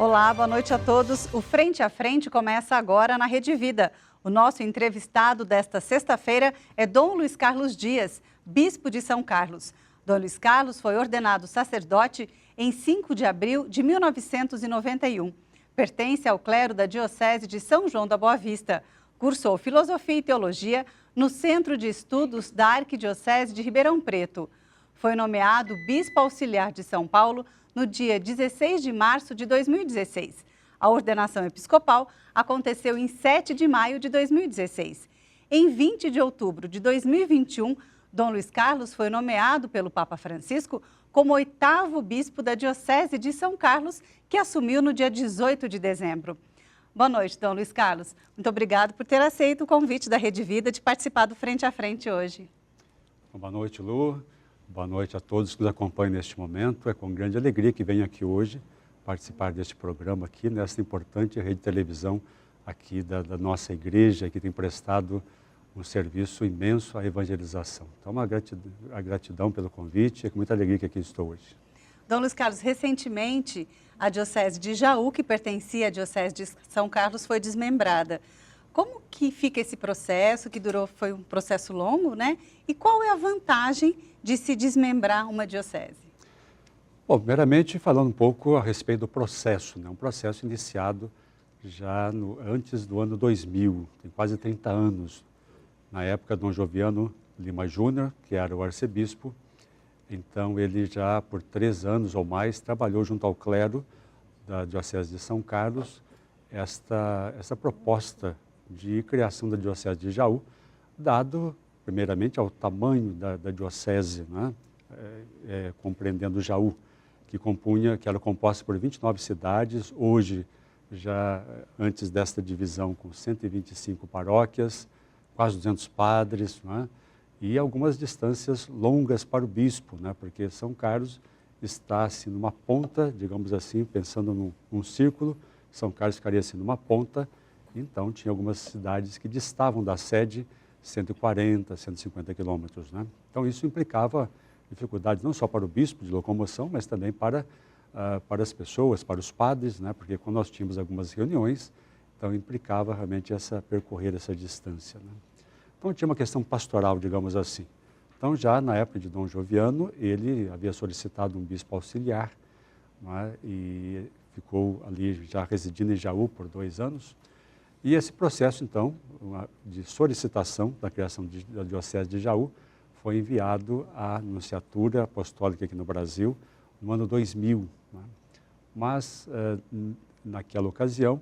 Olá, boa noite a todos. O Frente a Frente começa agora na Rede Vida. O nosso entrevistado desta sexta-feira é Dom Luiz Carlos Dias, bispo de São Carlos. Dom Luiz Carlos foi ordenado sacerdote em 5 de abril de 1991. Pertence ao clero da Diocese de São João da Boa Vista. Cursou Filosofia e Teologia no Centro de Estudos da Arquidiocese de Ribeirão Preto. Foi nomeado bispo auxiliar de São Paulo no dia 16 de março de 2016. A ordenação episcopal aconteceu em 7 de maio de 2016. Em 20 de outubro de 2021, Dom Luiz Carlos foi nomeado pelo Papa Francisco como 8º bispo da Diocese de São Carlos, que assumiu no dia 18 de dezembro. Boa noite, Dom Luiz Carlos. Muito obrigado por ter aceito o convite da Rede Vida de participar do Frente a Frente hoje. Boa noite, Lu. Boa noite a todos que nos acompanham neste momento. É com grande alegria que venho aqui hoje participar deste programa aqui, nessa importante rede de televisão aqui da nossa igreja, que tem prestado um serviço imenso à evangelização. Então, a gratidão pelo convite, é com muita alegria que aqui estou hoje. Dom Luiz Carlos, recentemente a Diocese de Jaú, que pertencia à Diocese de São Carlos, foi desmembrada. Como que fica esse processo, que foi um processo longo, né? E qual é a vantagem de se desmembrar uma diocese? Bom, primeiramente falando um pouco a respeito do processo, né? Um processo iniciado já antes do ano 2000, tem quase 30 anos. Na época, Dom Joviano Lima Júnior, que era o arcebispo, então ele já por 3 anos ou mais trabalhou junto ao clero da Diocese de São Carlos essa proposta de criação da Diocese de Jaú, dado primeiramente ao tamanho da diocese, né? Compreendendo Jaú, que era composta por 29 cidades, hoje, já antes desta divisão, com 125 paróquias, quase 200 padres, né? E algumas distâncias longas para o bispo, né? Porque São Carlos está assim, numa ponta, digamos assim, pensando num círculo, São Carlos ficaria assim, numa ponta, então tinha algumas cidades que distavam da sede 140, 150 quilômetros, né? Então isso implicava dificuldades não só para o bispo de locomoção, mas também para as pessoas, para os padres, né? Porque quando nós tínhamos algumas reuniões, então implicava realmente percorrer essa distância, né? Então tinha uma questão pastoral, digamos assim. Então já na época de Dom Joviano, ele havia solicitado um bispo auxiliar, né? E ficou ali já residindo em Jaú por 2 anos. E esse processo, então, de solicitação da criação da Diocese de Jaú foi enviado à Nunciatura Apostólica aqui no Brasil no ano 2000. Né? Mas, naquela ocasião,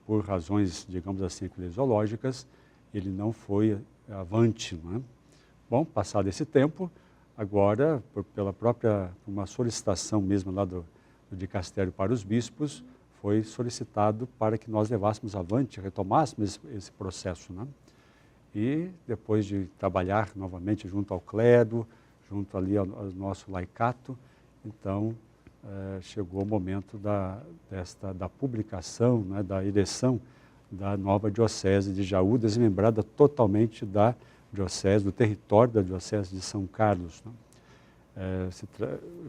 por razões, digamos assim, eclesiológicas, ele não foi avante. Né? Bom, passado esse tempo, agora, uma solicitação mesmo lá do dicastério para os bispos, foi solicitado para que nós levássemos avante, retomássemos esse processo, né? E depois de trabalhar novamente junto ao clero, junto ali ao nosso laicato, então chegou o momento da publicação, né, da eleição da nova Diocese de Jaú, desmembrada totalmente da Diocese, do território da Diocese de São Carlos, né?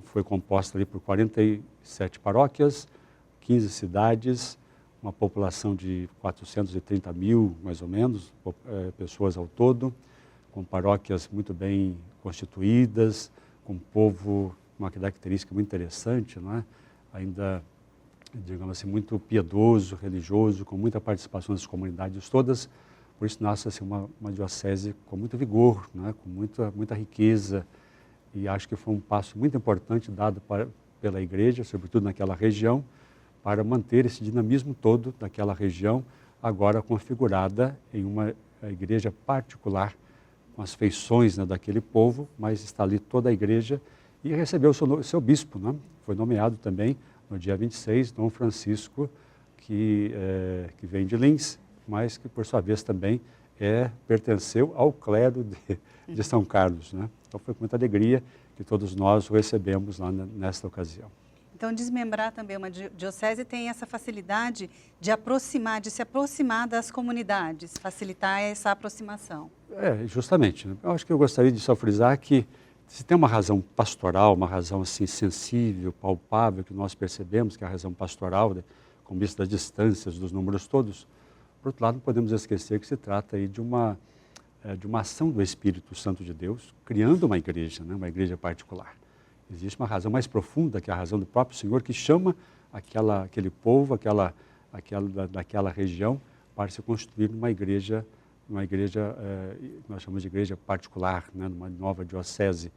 Foi composta ali por 47 paróquias, 15 cidades, uma população de 430 mil, mais ou menos, pessoas ao todo, com paróquias muito bem constituídas, com um povo, uma característica muito interessante, não é? Ainda, digamos assim, muito piedoso, religioso, com muita participação das comunidades todas. Por isso nasce assim, uma diocese com muito vigor, né? Com muita riqueza, e acho que foi um passo muito importante dado pela igreja, sobretudo naquela região, para manter esse dinamismo todo daquela região, agora configurada em uma igreja particular, com as feições, né, daquele povo, mas está ali toda a igreja, e recebeu o seu bispo, né? Foi nomeado também no dia 26, Dom Francisco, que vem de Lins, mas que por sua vez também pertenceu ao clero de São Carlos, né? Então foi com muita alegria que todos nós o recebemos lá nesta ocasião. Então, desmembrar também uma diocese tem essa facilidade de se aproximar das comunidades, facilitar essa aproximação. Justamente. Né? Eu acho que eu gostaria de só frisar que se tem uma razão pastoral, uma razão assim sensível, palpável, que nós percebemos que é a razão pastoral, com vista das distâncias, dos números todos. Por outro lado, não podemos esquecer que se trata aí de uma ação do Espírito Santo de Deus, criando uma igreja, né, uma igreja particular. Existe uma razão mais profunda, que é a razão do próprio Senhor, que chama aquele povo, daquela região, para se constituir numa igreja nós chamamos de igreja particular, né, numa nova diocese.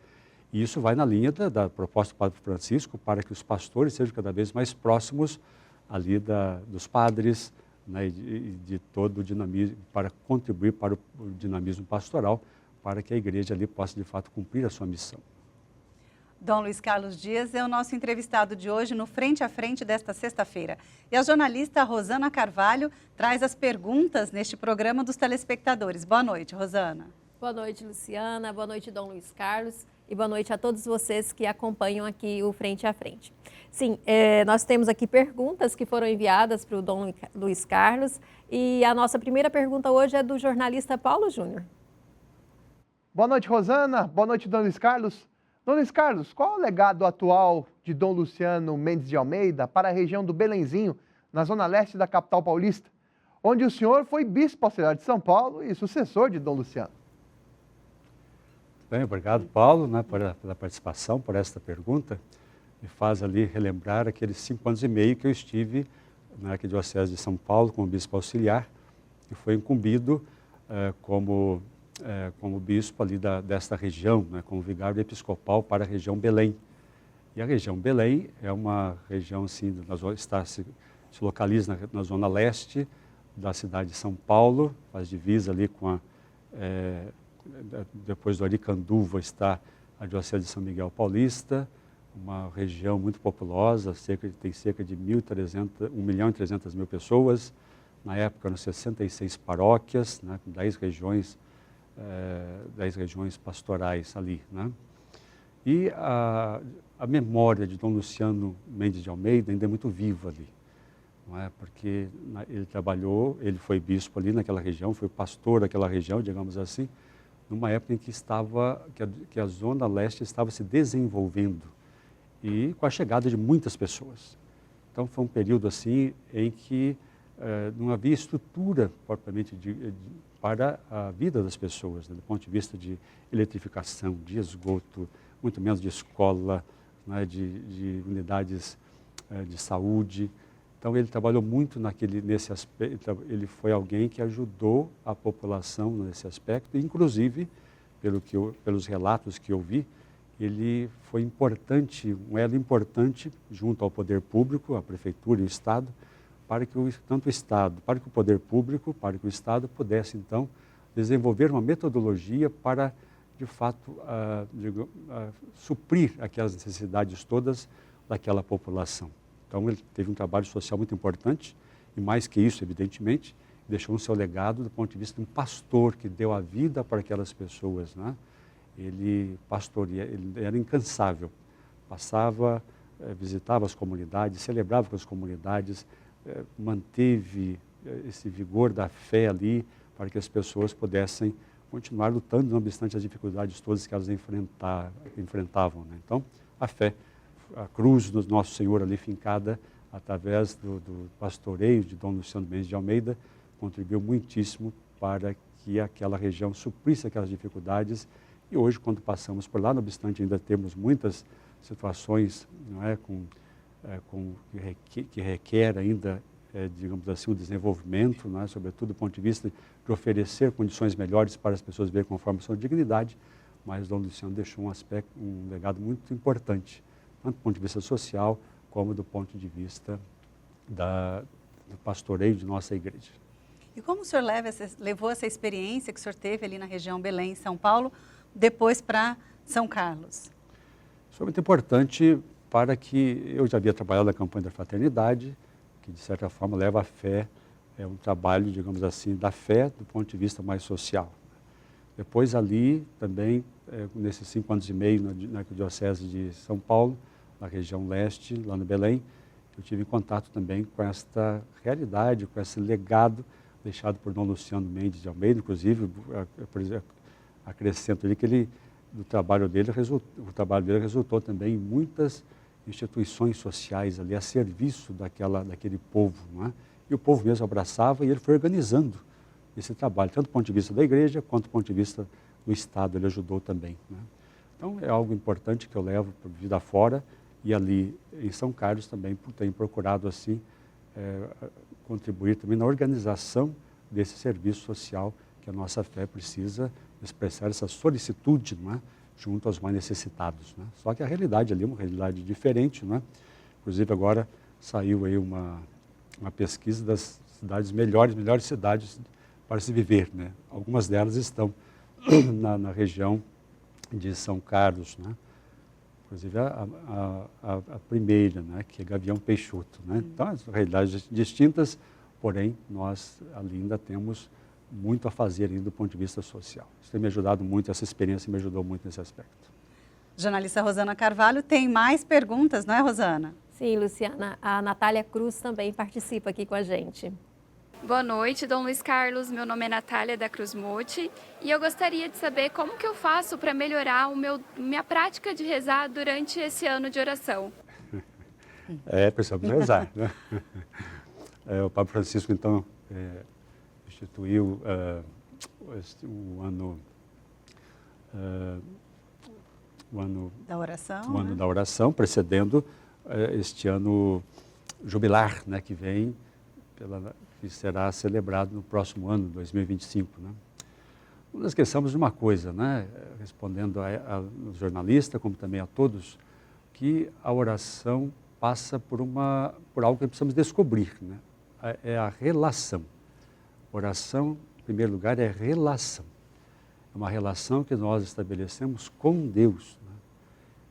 E isso vai na linha da proposta do Padre Francisco para que os pastores sejam cada vez mais próximos ali dos padres, né, e de todo o dinamismo, para contribuir para o dinamismo pastoral, para que a igreja ali possa de fato cumprir a sua missão. Dom Luiz Carlos Dias é o nosso entrevistado de hoje no Frente a Frente desta sexta-feira. E a jornalista Rosana Carvalho traz as perguntas neste programa dos telespectadores. Boa noite, Rosana. Boa noite, Luciana. Boa noite, Dom Luiz Carlos. E boa noite a todos vocês que acompanham aqui o Frente a Frente. Sim, nós temos aqui perguntas que foram enviadas para o Dom Luiz Carlos. E a nossa primeira pergunta hoje é do jornalista Paulo Júnior. Boa noite, Rosana. Boa noite, Dom Luiz Carlos. Dom Luiz Carlos, qual é o legado atual de Dom Luciano Mendes de Almeida para a região do Belenzinho, na zona leste da capital paulista, onde o senhor foi bispo auxiliar de São Paulo e sucessor de Dom Luciano? Bem, obrigado, Paulo, né, pela participação, por esta pergunta. Me faz ali relembrar aqueles 5 anos e meio que eu estive na Arquidiocese de São Paulo como bispo auxiliar, e foi incumbido como bispo ali desta região, né, como vigário episcopal para a região Belém. E a região Belém é uma região, assim, se localiza na zona leste da cidade de São Paulo, faz divisa ali com depois do Aricanduva está a Diocese de São Miguel Paulista, uma região muito populosa, tem cerca de 1.300.000 pessoas. Na época eram 66 paróquias, né, 10 regiões pastorais ali, né? E a memória de Dom Luciano Mendes de Almeida ainda é muito viva ali, não é? Porque ele foi bispo ali naquela região, foi pastor daquela região, digamos assim, numa época em que a zona leste estava se desenvolvendo e com a chegada de muitas pessoas. Então foi um período assim em que não havia estrutura propriamente para a vida das pessoas, né, do ponto de vista de eletrificação, de esgoto, muito menos de escola, né, de unidades de saúde. Então ele trabalhou muito nesse aspecto, ele foi alguém que ajudou a população nesse aspecto, inclusive, pelos relatos que eu vi, ele foi um elo importante junto ao poder público, a prefeitura e o Estado, para que para que o poder público, para que o Estado pudesse, então, desenvolver uma metodologia para, de fato, suprir aquelas necessidades todas daquela população. Então, ele teve um trabalho social muito importante, e mais que isso, evidentemente, deixou o seu legado do ponto de vista de um pastor que deu a vida para aquelas pessoas, né? Ele era incansável, visitava as comunidades, celebrava com as comunidades, manteve esse vigor da fé ali para que as pessoas pudessem continuar lutando, não obstante as dificuldades todas que elas enfrentavam, né? Então, a fé, a cruz do Nosso Senhor ali fincada através do pastoreio de Dom Luciano Mendes de Almeida, contribuiu muitíssimo para que aquela região suprisse aquelas dificuldades. E hoje, quando passamos por lá, não obstante ainda temos muitas situações, não é, que requer ainda, digamos assim, o desenvolvimento, não é, sobretudo do ponto de vista de oferecer condições melhores para as pessoas viverem conforme a sua dignidade, mas Dom Luciano deixou um legado muito importante, tanto do ponto de vista social, como do ponto de vista do pastoreio de nossa igreja. E como o senhor levou essa experiência que o senhor teve ali na região Belém, em São Paulo, depois para São Carlos? Foi muito importante para que eu já havia trabalhado na campanha da fraternidade, que de certa forma leva a fé, é um trabalho, digamos assim, da fé do ponto de vista mais social. Depois ali, também, nesses 5 anos e meio na Diocese de São Paulo, na região leste, lá no Belém, eu tive contato também com esta realidade, com esse legado deixado por Dom Luciano Mendes de Almeida, inclusive, acrescento ali que o trabalho dele resultou também em instituições sociais ali a serviço daquele povo, não é? E o povo mesmo abraçava e ele foi organizando esse trabalho, tanto do ponto de vista da igreja, quanto do ponto de vista do Estado, ele ajudou também, né? Então, é algo importante que eu levo para a vida fora, e ali em São Carlos também tenho procurado, assim, contribuir também na organização desse serviço social que a nossa fé precisa expressar essa solicitude, não é? Junto aos mais necessitados, né? Só que a realidade ali é uma realidade diferente, não é? Inclusive agora saiu aí uma pesquisa das cidades melhores cidades para se viver, né? Algumas delas estão na região de São Carlos, né? Inclusive a primeira, né? Que é Gavião Peixoto, né? Então, são realidades distintas, porém, nós ali ainda temos muito a fazer ainda do ponto de vista social. Isso tem me ajudado muito, essa experiência me ajudou muito nesse aspecto. Jornalista Rosana Carvalho tem mais perguntas, não é, Rosana? Sim, Luciana, a Natália Cruz também participa aqui com a gente. Boa noite, Dom Luiz Carlos. Meu nome é Natália da Cruz Muti e eu gostaria de saber como que eu faço para melhorar minha prática de rezar durante esse ano de oração. Precisamos rezar, né? O Papa Francisco, então, instituiu o ano Da oração. O ano da oração, precedendo este ano jubilar, né, que vem, que será celebrado no próximo ano, 2025. Né? Não nos esqueçamos de uma coisa, né, respondendo ao jornalista, como também a todos, que a oração passa por algo que precisamos descobrir, né? É a relação. Oração, em primeiro lugar, é relação. É uma relação que nós estabelecemos com Deus, né?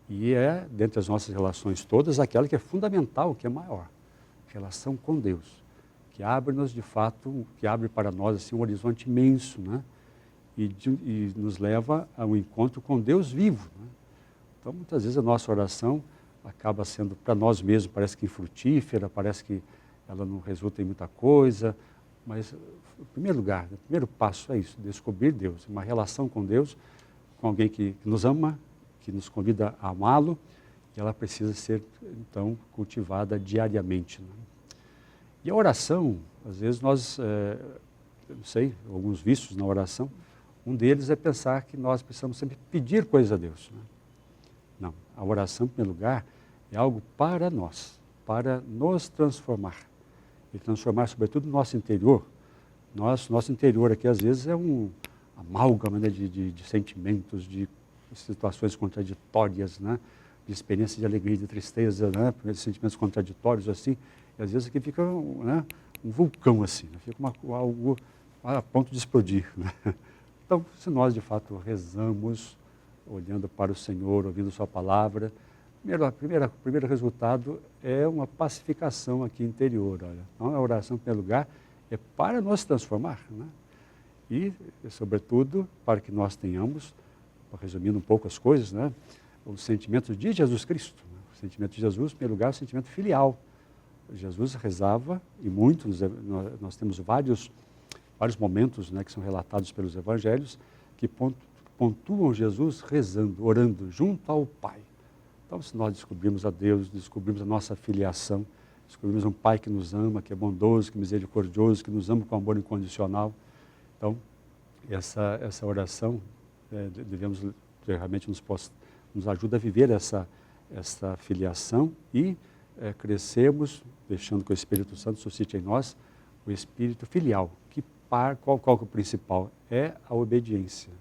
E dentre as nossas relações todas, aquela que é fundamental, que é maior. Relação com Deus, que abre-nos, de fato, que abre para nós assim, um horizonte imenso, né? E nos leva ao encontro com Deus vivo, né? Então, muitas vezes a nossa oração acaba sendo, para nós mesmos, parece que infrutífera, parece que ela não resulta em muita coisa, mas, em primeiro lugar, o primeiro passo é isso, descobrir Deus, uma relação com Deus, com alguém que nos ama, que nos convida a amá-lo, e ela precisa ser, então, cultivada diariamente, né? E a oração, às vezes nós, não sei, alguns vícios na oração, um deles é pensar que nós precisamos sempre pedir coisas a Deus, né? Não, a oração, em primeiro lugar, é algo para nós, para nos transformar. E transformar, sobretudo, o nosso interior. Nosso interior aqui, às vezes, é um amálgama, né, de sentimentos, de situações contraditórias, né, de experiências de alegria e de tristeza, né, de sentimentos contraditórios, assim. E, às vezes, aqui fica um vulcão, assim, né, fica algo a ponto de explodir, né? Então, se nós, de fato, rezamos, olhando para o Senhor, ouvindo Sua palavra, o primeiro resultado é uma pacificação aqui interior. Olha. Então, a oração, em primeiro lugar, é para nos transformar, né? E, sobretudo, para que nós tenhamos, resumindo um pouco as coisas, né, o sentimento de Jesus Cristo. Né? O sentimento de Jesus, em primeiro lugar, é o sentimento filial. Jesus rezava, e muitos, nós temos vários momentos, né, que são relatados pelos evangelhos, que pontuam Jesus rezando, orando junto ao Pai. Então, se nós descobrimos a Deus, descobrimos a nossa filiação, descobrimos um Pai que nos ama, que é bondoso, que é misericordioso, que nos ama com amor incondicional. Então, essa oração devemos realmente nos ajuda a viver essa filiação e crescermos, deixando que o Espírito Santo suscite em nós o espírito filial, qual que é o principal? É a obediência.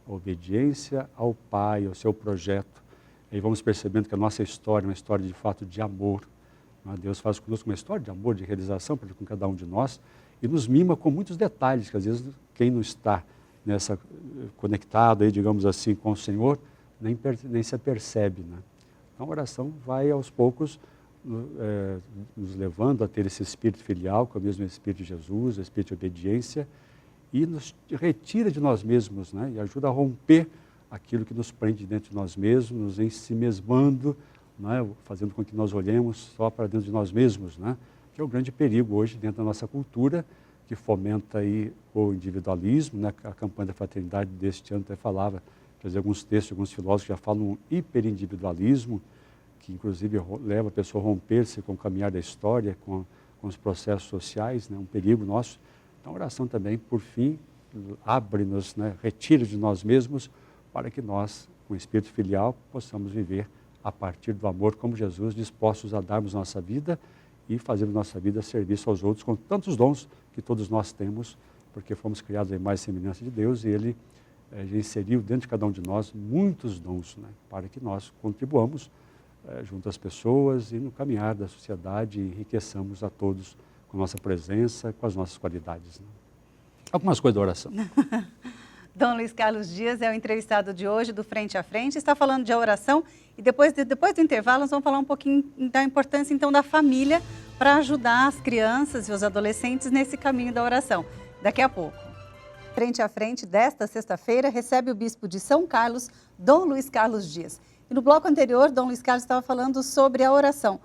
A obediência ao Pai, ao seu projeto. Aí vamos percebendo que a nossa história é uma história de fato de amor. Deus faz conosco uma história de amor, de realização com cada um de nós e nos mima com muitos detalhes, que às vezes quem não está conectado, aí, digamos assim, com o Senhor, nem se apercebe, né? Então a oração vai aos poucos nos levando a ter esse espírito filial, que é o mesmo espírito de Jesus, o espírito de obediência, e nos retira de nós mesmos, né? E ajuda a romper aquilo que nos prende dentro de nós mesmos, nos ensimesmando, né? Fazendo com que nós olhemos só para dentro de nós mesmos, né? Que é o grande perigo hoje dentro da nossa cultura, que fomenta aí o individualismo, né? A campanha da fraternidade deste ano até falava, quer dizer, alguns textos, alguns filósofos já falam um hiperindividualismo, que inclusive leva a pessoa a romper-se com o caminhar da história, com os processos sociais, né? Um perigo nosso. Então a oração também, por fim, abre-nos, né? Retira de nós mesmos, para que nós, com o espírito filial, possamos viver a partir do amor como Jesus, dispostos a darmos nossa vida e fazermos nossa vida serviço aos outros com tantos dons que todos nós temos, porque fomos criados em mais semelhança de Deus e Ele já inseriu dentro de cada um de nós muitos dons, né? Para que nós contribuamos junto às pessoas e no caminhar da sociedade enriqueçamos a todos com a nossa presença, com as nossas qualidades, né? Algumas coisas da oração. Dom Luiz Carlos Dias é o entrevistado de hoje do Frente a Frente, está falando de oração e depois do intervalo nós vamos falar um pouquinho da importância então da família para ajudar as crianças e os adolescentes nesse caminho da oração. Daqui a pouco. Frente a Frente desta sexta-feira recebe o bispo de São Carlos, Dom Luiz Carlos Dias. E no bloco anterior, Dom Luiz Carlos estava falando sobre a oração.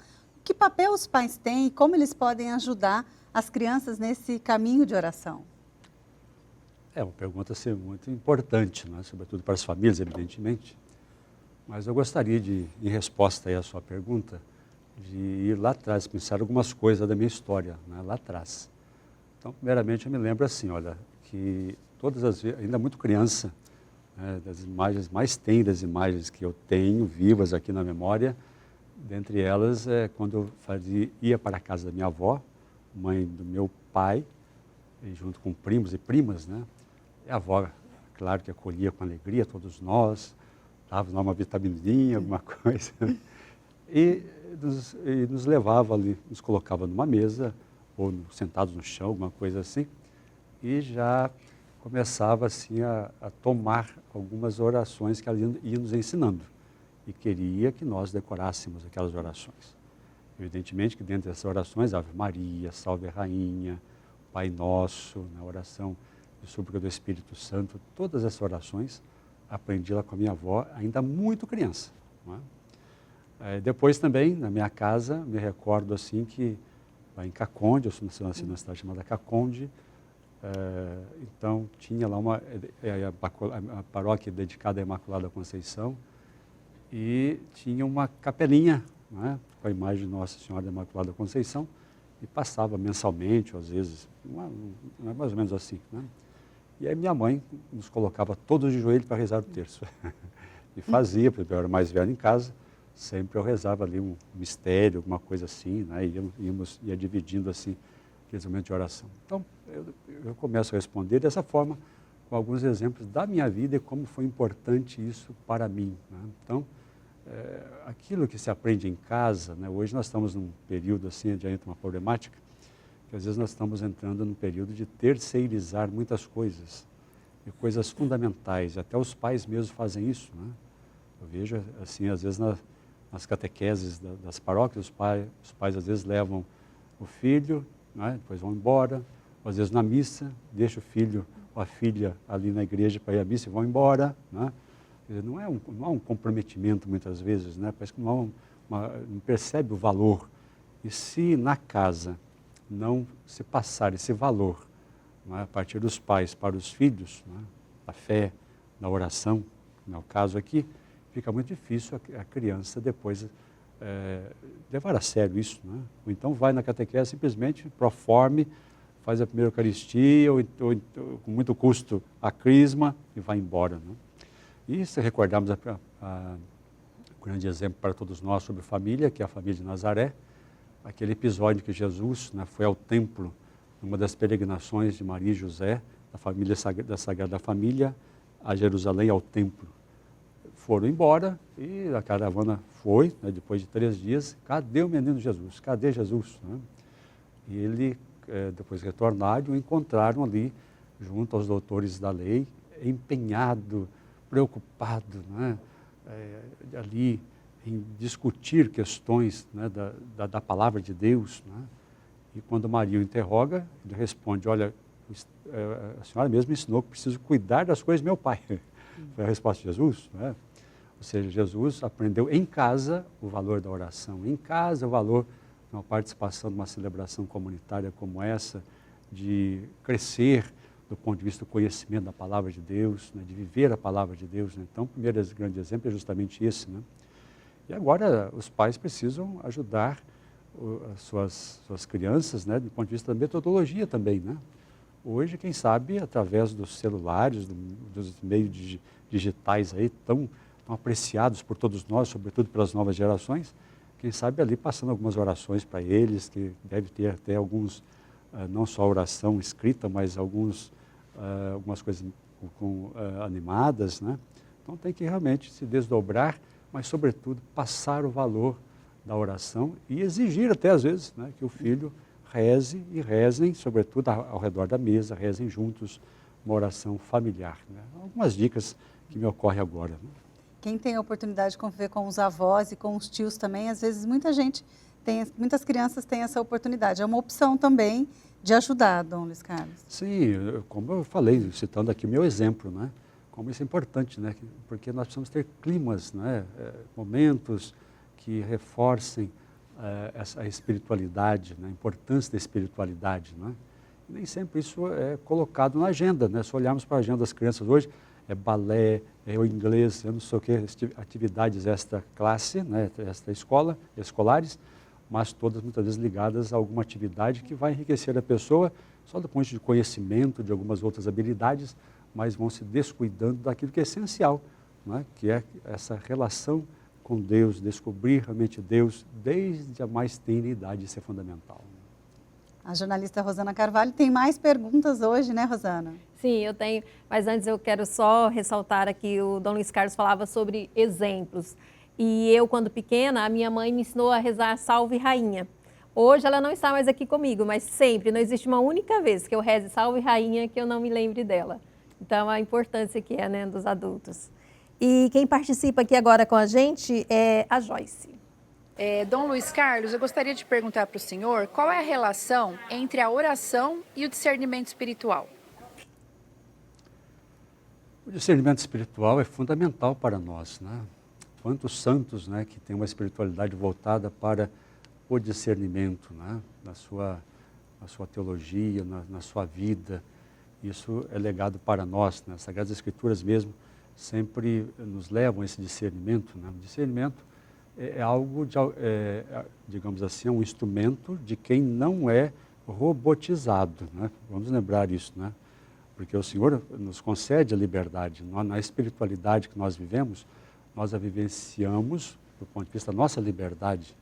Que papel os pais têm e como eles podem ajudar as crianças nesse caminho de oração? É uma pergunta assim, muito importante, né? Sobretudo para as famílias, evidentemente. Mas eu gostaria de, em resposta aí à sua pergunta, de ir lá atrás, pensar algumas coisas da minha história, né? Lá atrás. Então, primeiramente, eu me lembro assim, olha, que todas as vezes, ainda muito criança, né, das imagens, mais tenras imagens que eu tenho vivas aqui na memória, dentre elas é quando eu ia para a casa da minha avó, mãe do meu pai, e junto com primos e primas, né? E a avó, claro que acolhia com alegria todos nós, dava uma vitamininha, alguma coisa, e nos levava ali, nos colocava numa mesa, ou sentados no chão, alguma coisa assim, e já começava assim a tomar algumas orações que ela ia nos ensinando, e queria que nós decorássemos aquelas orações. Evidentemente que dentro dessas orações, Ave Maria, Salve Rainha, Pai Nosso, na oração de súplica do Espírito Santo, todas essas orações aprendi lá com a minha avó, ainda muito criança. Não é? Depois também, na minha casa, me recordo assim que, lá em Caconde, eu nasci numa cidade chamada Caconde, então tinha lá a paróquia dedicada à Imaculada Conceição e tinha uma capelinha, não é? Com a imagem de Nossa Senhora da Imaculada Conceição, e passava mensalmente, ou às vezes, mais ou menos assim, né? E aí minha mãe nos colocava todos de joelho para rezar o terço. E fazia, porque eu era mais velho em casa, sempre eu rezava ali um mistério, alguma coisa assim, né? Ia dividindo assim, aqueles momentos de oração. Então, eu começo a responder dessa forma, com alguns exemplos da minha vida e como foi importante isso para mim, né? Então, aquilo que se aprende em casa, né? Hoje nós estamos num período assim, diante de uma problemática, que às vezes nós estamos entrando num período de terceirizar muitas coisas, e coisas fundamentais, até os pais mesmos fazem isso, né? Eu vejo assim, às vezes nas catequeses das paróquias, os pais às vezes levam o filho, né? Depois vão embora, ou às vezes na missa, deixa o filho ou a filha ali na igreja para ir à missa e vão embora, né? Quer dizer, não há um comprometimento muitas vezes, né? Parece que não percebe o valor. E se na casa não se passar esse valor, não é, a partir dos pais para os filhos, não é, da fé, da oração, no meu caso aqui, fica muito difícil a criança depois levar a sério isso, não é? Ou então vai na catequese simplesmente proforme, faz a primeira Eucaristia, ou com muito custo a crisma e vai embora, não é? E se recordarmos um grande exemplo para todos nós sobre família, que é a família de Nazaré, aquele episódio que Jesus, né, foi ao templo, numa das peregrinações de Maria e José, da Sagrada Família, a Jerusalém, ao templo. Foram embora e a caravana foi, né, depois de 3 dias, cadê o menino Jesus? Cadê Jesus? Né? E ele, depois retornaram, o encontraram ali, junto aos doutores da lei, empenhado, preocupado, né, ali em discutir questões, né, da palavra de Deus, né? E quando Maria o interroga, ele responde, olha, a senhora mesmo ensinou que preciso cuidar das coisas do meu pai. Foi a resposta de Jesus, né? Ou seja, Jesus aprendeu em casa o valor da oração, em casa o valor de uma participação de uma celebração comunitária como essa, de crescer do ponto de vista do conhecimento da palavra de Deus, né, de viver a palavra de Deus, né? Então, o primeiro grande exemplo é justamente esse, né? E agora os pais precisam ajudar as suas crianças, né, do ponto de vista da metodologia também, né? Hoje, quem sabe, através dos celulares, dos meios digitais aí tão apreciados por todos nós, sobretudo pelas novas gerações, quem sabe ali passando algumas orações para eles, que deve ter até alguns, não só oração escrita, mas algumas coisas animadas, né? Então tem que realmente se desdobrar, mas sobretudo passar o valor da oração e exigir até às vezes, né, que o filho reze e rezem, sobretudo ao redor da mesa, rezem juntos uma oração familiar, né? Algumas dicas que me ocorrem agora, né? Quem tem a oportunidade de conviver com os avós e com os tios também, às vezes muitas crianças têm essa oportunidade. É uma opção também de ajudar, Dom Luiz Carlos. Sim, como eu falei, citando aqui o meu exemplo, né? Como isso é importante, né? Porque nós precisamos ter climas, né? Momentos que reforcem essa espiritualidade, né? A importância da espiritualidade, né? E nem sempre isso é colocado na agenda, né? Se olharmos para a agenda das crianças hoje, é balé, é o inglês, eu não sei o que, atividades extra classe, né? Extra escolares, mas todas muitas vezes ligadas a alguma atividade que vai enriquecer a pessoa, só do ponto de conhecimento, de algumas outras habilidades, mas vão se descuidando daquilo que é essencial, né? Que é essa relação com Deus, descobrir realmente Deus desde a mais tenra idade, isso é fundamental. A jornalista Rosana Carvalho tem mais perguntas hoje, né, Rosana? Sim, eu tenho, mas antes eu quero só ressaltar aqui, o Dom Luiz Carlos falava sobre exemplos. E eu, quando pequena, a minha mãe me ensinou a rezar Salve Rainha. Hoje ela não está mais aqui comigo, mas sempre, não existe uma única vez que eu reze Salve Rainha que eu não me lembre dela. Então, a importância que é, né, dos adultos. E quem participa aqui agora com a gente é a Joyce. Dom Luiz Carlos, eu gostaria de perguntar para o senhor qual é a relação entre a oração e o discernimento espiritual. O discernimento espiritual é fundamental para nós, né? Quantos santos, né, que têm uma espiritualidade voltada para o discernimento, né, na sua teologia, na sua vida. Isso é legado para nós, né? As Sagradas Escrituras mesmo sempre nos levam a esse discernimento, né? O discernimento é algo, digamos assim, é um instrumento de quem não é robotizado, né? Vamos lembrar isso, né? Porque o Senhor nos concede a liberdade. Na espiritualidade que nós vivemos, nós a vivenciamos do ponto de vista da nossa liberdade,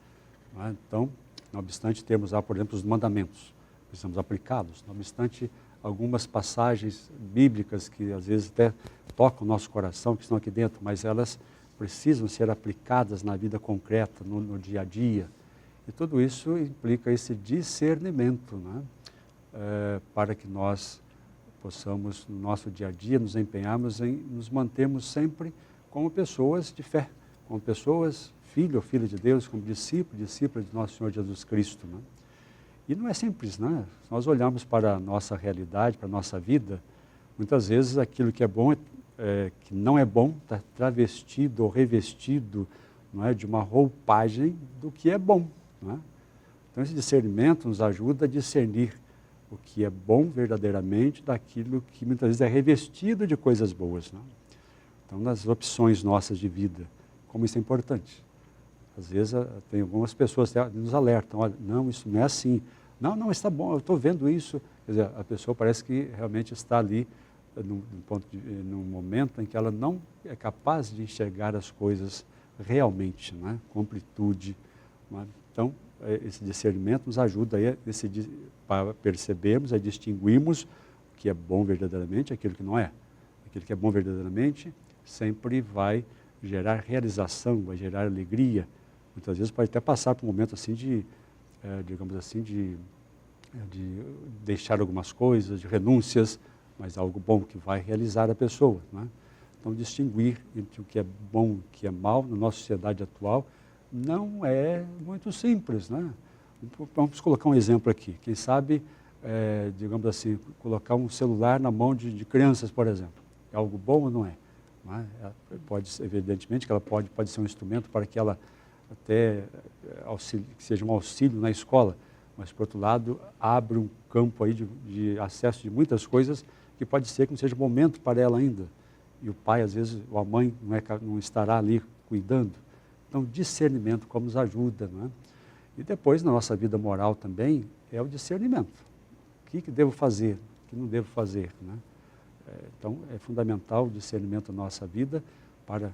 né? Então, não obstante termos lá, por exemplo, os mandamentos, precisamos aplicá-los. Não obstante algumas passagens bíblicas que às vezes até tocam o nosso coração, que estão aqui dentro, mas elas precisam ser aplicadas na vida concreta, no dia a dia. E tudo isso implica esse discernimento, né? Para que nós possamos, no nosso dia a dia, nos empenharmos em nos mantermos sempre como pessoas de fé, como pessoas, filho ou filha de Deus, como discípulo, discípula de nosso Senhor Jesus Cristo, né? E não é simples, né? Se nós olharmos para a nossa realidade, para a nossa vida, muitas vezes aquilo que é bom, que não é bom, está travestido ou revestido, não é, de uma roupagem do que é bom, não é? Então esse discernimento nos ajuda a discernir o que é bom verdadeiramente daquilo que muitas vezes é revestido de coisas boas, não é? Então nas opções nossas de vida, como isso é importante. Às vezes tem algumas pessoas que nos alertam, olha, não, isso não é assim. Não, está bom, eu estou vendo isso. Quer dizer, a pessoa parece que realmente está ali num momento em que ela não é capaz de enxergar as coisas realmente, né? Com amplitude. Né? Então, esse discernimento nos ajuda a percebermos, a distinguirmos o que é bom verdadeiramente e aquilo que não é. Aquilo que é bom verdadeiramente sempre vai gerar realização, vai gerar alegria. Muitas vezes pode até passar por um momento assim digamos assim, de deixar algumas coisas, de renúncias, mas algo bom que vai realizar a pessoa, né? Então, distinguir entre o que é bom e o que é mal na nossa sociedade atual não é muito simples, né? Vamos colocar um exemplo aqui. Quem sabe, digamos assim, colocar um celular na mão de crianças, por exemplo. É algo bom ou não é? Não é? Pode, evidentemente, que ela pode ser um instrumento para que ela até que seja um auxílio na escola, mas, por outro lado, abre um campo aí de acesso de muitas coisas que pode ser que não seja momento para ela ainda. E o pai, às vezes, ou a mãe não estará ali cuidando. Então, discernimento como nos ajuda, não é? E depois, na nossa vida moral também, é o discernimento. O que devo fazer, o que não devo fazer, né? Então, é fundamental o discernimento na nossa vida para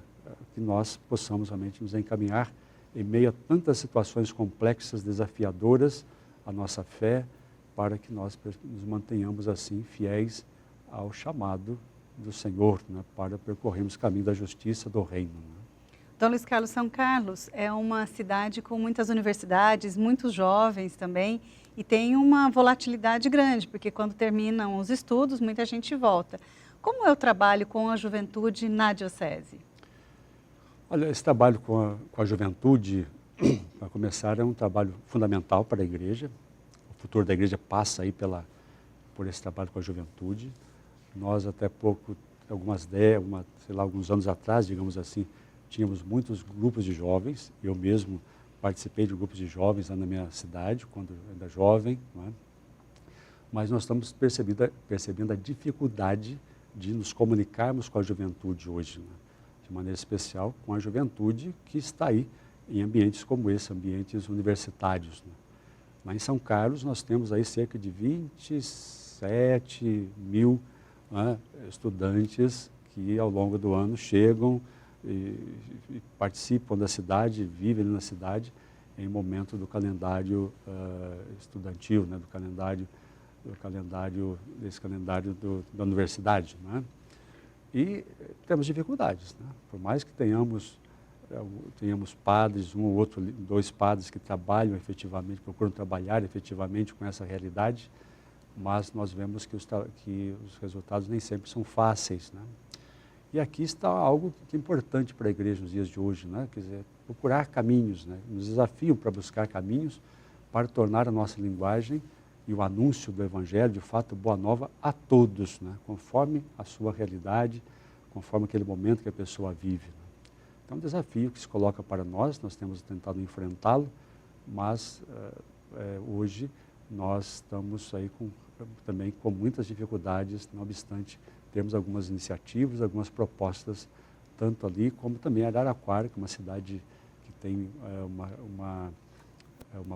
que nós possamos realmente nos encaminhar em meio a tantas situações complexas, desafiadoras, a nossa fé, para que nós nos mantenhamos assim fiéis ao chamado do Senhor, né, para percorrermos o caminho da justiça do reino. Né? Dom Luiz Carlos, São Carlos é uma cidade com muitas universidades, muitos jovens também, e tem uma volatilidade grande, porque quando terminam os estudos, muita gente volta. Como é o trabalho com a juventude na diocese? Olha, esse trabalho com a juventude, para começar, é um trabalho fundamental para a igreja. O futuro da igreja passa aí por esse trabalho com a juventude. Nós, até alguns anos atrás, digamos assim, tínhamos muitos grupos de jovens. Eu mesmo participei de grupos de jovens lá na minha cidade, quando ainda jovem. Não é? Mas nós estamos percebendo a dificuldade de nos comunicarmos com a juventude hoje, né? De maneira especial com a juventude que está aí em ambientes como esse, ambientes universitários. Né? Lá em São Carlos nós temos aí cerca de 27 mil, né, estudantes que ao longo do ano chegam e participam da cidade, vivem na cidade em momento do calendário estudantil, né, desse calendário da universidade. Né? E temos dificuldades, né? Por mais que tenhamos padres, um ou outro, 2 padres que trabalham efetivamente, procuram trabalhar efetivamente com essa realidade, mas nós vemos que os resultados nem sempre são fáceis, né? E aqui está algo que é importante para a igreja nos dias de hoje, né? Quer dizer, procurar caminhos, né? Nos desafiam para buscar caminhos para tornar a nossa linguagem e o anúncio do Evangelho, de fato, boa nova a todos, né? Conforme a sua realidade, conforme aquele momento que a pessoa vive. Né? Então, é um desafio que se coloca para nós temos tentado enfrentá-lo, mas hoje nós estamos aí também com muitas dificuldades, não obstante termos algumas iniciativas, algumas propostas, tanto ali como também Araraquara, que é uma cidade que tem uma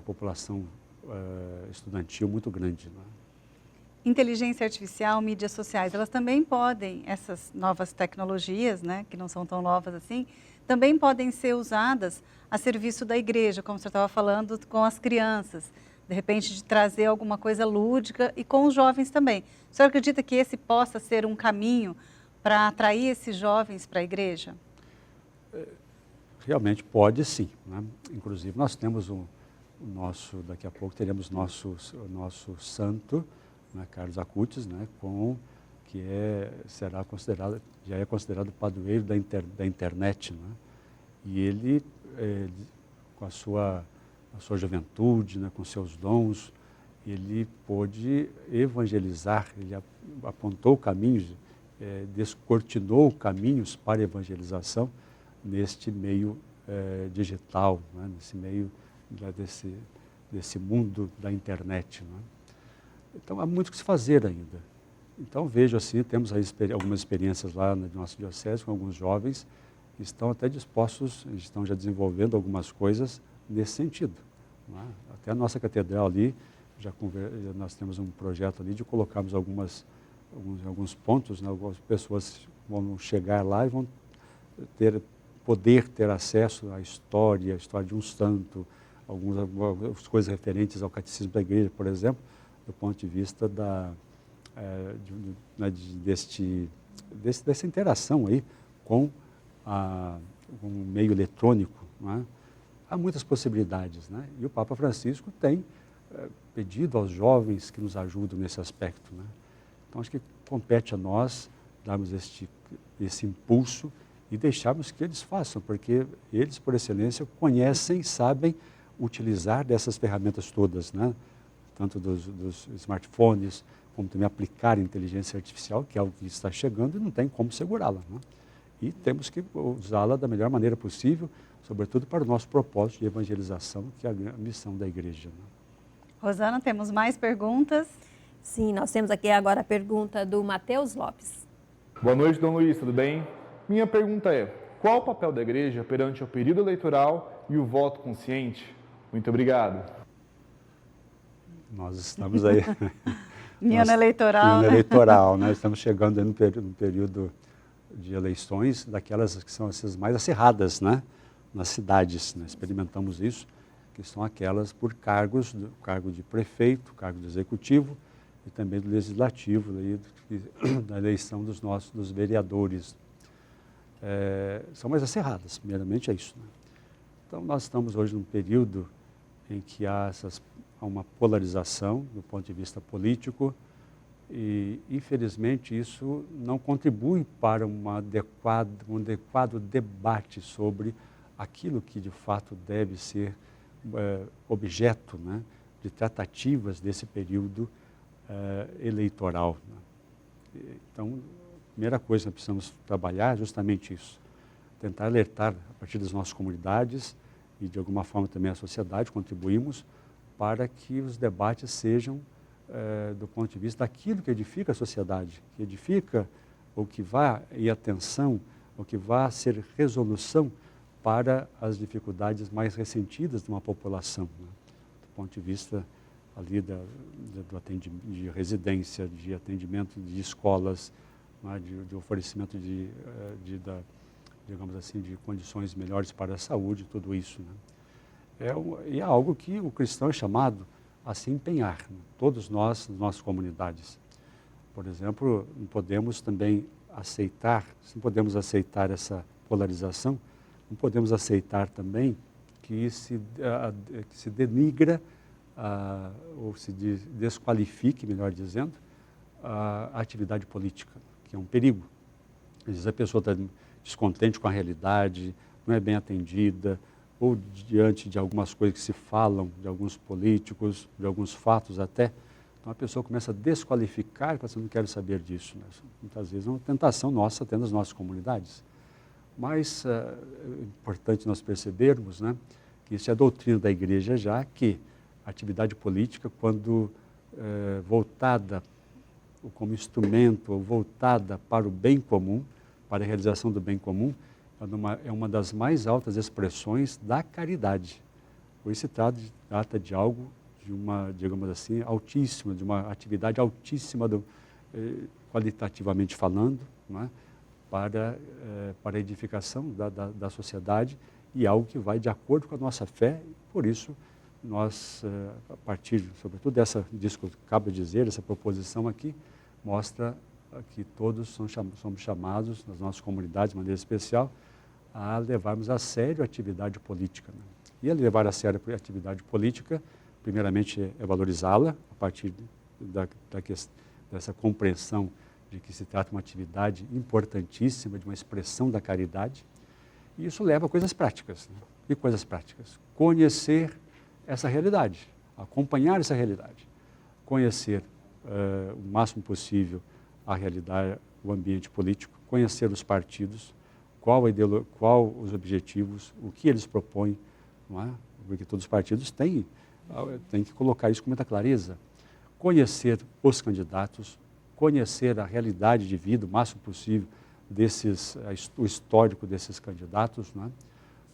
população estudantil muito grande. Né? Inteligência artificial, mídias sociais, elas também podem, essas novas tecnologias, né, que não são tão novas assim, também podem ser usadas a serviço da igreja, como o senhor estava falando, com as crianças, de repente de trazer alguma coisa lúdica e com os jovens também. O senhor acredita que esse possa ser um caminho para atrair esses jovens para a igreja? Realmente pode sim, né? Inclusive nós temos daqui a pouco teremos nosso santo, né, Carlos Acutis, né, que já é considerado padroeiro da internet, né? E ele, com a sua juventude, né, com seus dons, ele pôde evangelizar, ele apontou caminhos, descortinou caminhos para a evangelização neste meio digital, né, nesse meio desse mundo da internet. Né? Então, há muito o que se fazer ainda. Então, vejo assim, temos aí algumas experiências lá na nossa diocese com alguns jovens que estão até dispostos, estão já desenvolvendo algumas coisas nesse sentido. Né? Até a nossa catedral ali, nós temos um projeto ali de colocarmos alguns pontos, né? Algumas pessoas vão chegar lá e vão poder ter acesso à história de um santo, algumas coisas referentes ao catecismo da igreja, por exemplo, do ponto de vista dessa interação aí com o meio eletrônico. Né? Há muitas possibilidades, né? E o Papa Francisco tem pedido aos jovens que nos ajudem nesse aspecto. Né? Então, acho que compete a nós darmos esse impulso e deixarmos que eles façam, porque eles, por excelência, conhecem, sabem utilizar dessas ferramentas todas, né? Tanto dos smartphones, como também aplicar inteligência artificial, que é algo que está chegando e não tem como segurá-la. Né? E temos que usá-la da melhor maneira possível, sobretudo para o nosso propósito de evangelização, que é a missão da igreja. Né? Rosana, temos mais perguntas? Sim, nós temos aqui agora a pergunta do Matheus Lopes. Boa noite, Dom Luiz, tudo bem? Minha pergunta é, Qual o papel da igreja perante o período eleitoral e o voto consciente? Muito obrigado. Nós estamos aí. Ano eleitoral, ano né? eleitoral, né? Estamos chegando aí no período de eleições, daquelas que são as mais acirradas, né? Nas cidades, né? Experimentamos isso, que são aquelas por cargos, cargo de prefeito, cargo de executivo e também do legislativo, aí, da eleição dos vereadores. São mais acirradas, primeiramente é isso, né? Então, nós estamos hoje num período em que há uma polarização do ponto de vista político e, infelizmente, isso não contribui para um adequado debate sobre aquilo que, de fato, deve ser objeto, né, de tratativas desse período eleitoral, né? Então, a primeira coisa que nós precisamos trabalhar é justamente isso, tentar alertar a partir das nossas comunidades e, de alguma forma, também a sociedade, contribuímos para que os debates sejam do ponto de vista daquilo que edifica a sociedade, que edifica ou que vá em atenção, ou que vá ser resolução para as dificuldades mais ressentidas de uma população, né? Do ponto de vista ali do atendimento de residência, de atendimento de escolas, né? de oferecimento digamos assim, de condições melhores para a saúde, tudo isso, né? E é algo que o cristão é chamado a se empenhar, né? Todos nós, nas nossas comunidades. Por exemplo, não podemos também aceitar, se não podemos aceitar essa polarização, não podemos aceitar também que se denigra ou se desqualifique, melhor dizendo, a atividade política, que é um perigo. Às vezes a pessoa está descontente com a realidade, não é bem atendida, ou diante de algumas coisas que se falam, de alguns políticos, de alguns fatos até, então a pessoa começa a desqualificar, porque não quero saber disso, né? Muitas vezes é uma tentação nossa, até nas nossas comunidades. Mas é importante nós percebermos, né, que isso é a doutrina da igreja já, que a atividade política, quando voltada como instrumento, ou voltada para o bem comum, para a realização do bem comum, é uma das mais altas expressões da caridade. Por isso se trata de algo, de uma, digamos assim, altíssima, de uma atividade altíssima, qualitativamente falando, né, para a edificação da sociedade e algo que vai de acordo com a nossa fé. Por isso, nós, a partir, sobretudo, disso que eu acabo de dizer, essa proposição aqui, mostra que todos somos chamados, nas nossas comunidades, de maneira especial, a levarmos a sério a atividade política, né? E a levar a sério a atividade política, primeiramente, é valorizá-la, a partir dessa compreensão de que se trata de uma atividade importantíssima, de uma expressão da caridade, e isso leva a coisas práticas, né? E coisas práticas? Conhecer essa realidade, acompanhar essa realidade, conhecer o máximo possível a realidade, o ambiente político, conhecer os partidos, qual os objetivos, o que eles propõem, não é? Porque todos os partidos têm que colocar isso com muita clareza. Conhecer os candidatos, conhecer a realidade de vida, o máximo possível, o histórico desses candidatos, não é?